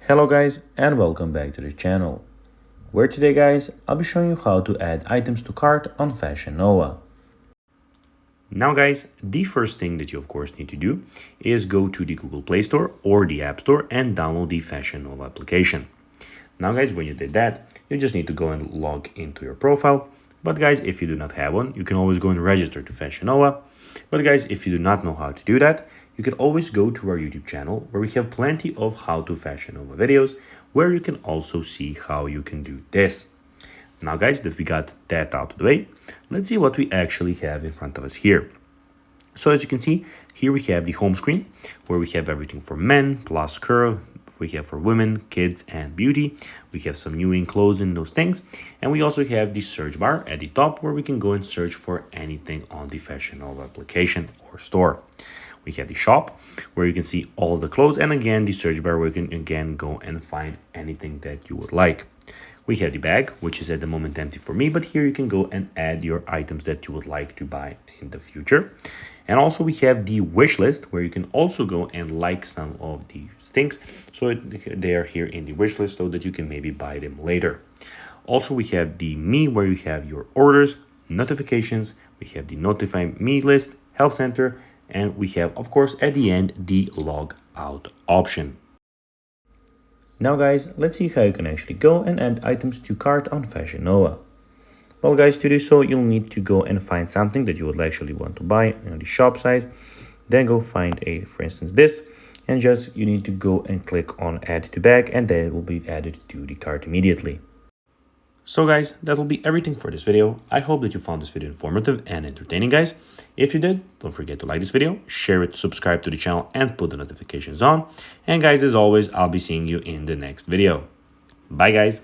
Hello guys and welcome back to the channel, where today guys I'll be showing you how to add items to cart on Fashion Nova. Now guys, the first thing that you of course need to do is go to the Google Play Store or the App Store and download the Fashion Nova application. Now guys, when you did that, you just need to go and log into your profile. But guys, if you do not have one, you can always go and register to Fashion Nova. But guys, if you do not know how to do that, you can always go to our YouTube channel where we have plenty of how to Fashion Nova videos where you can also see how you can do this. Now guys, that we got that out of the way, let's see what we actually have in front of us here. So as you can see, here we have the home screen where we have everything for men, plus curve, we have for women, kids, and beauty. We have some new clothes and those things. And we also have the search bar at the top where we can go and search for anything on the Fashion Nova application or store. We have the shop where you can see all the clothes, and again the search bar where you can again go and find anything that you would like. We have the bag, which is at the moment empty for me, but here you can go and add your items that you would like to buy in the future. And also we have the wish list where you can also go and like some of these things. So they are here in the wish list so that you can maybe buy them later. Also we have the me where you have your orders, notifications, we have the notify me list, help center, and we have of course at the end the log out option. Now guys, let's see how you can actually go and add items to cart on Fashion Nova. Well guys, to do so you'll need to go and find something that you would actually want to buy on the shop site. Then go find for instance this, and just you need to go and click on add to bag, and then it will be added to the cart immediately. So guys, that will be everything for this video. I hope that you found this video informative and entertaining guys. If you did, don't forget to like this video, share it, subscribe to the channel, and put the notifications on. And guys, as always, I'll be seeing you in the next video. Bye guys.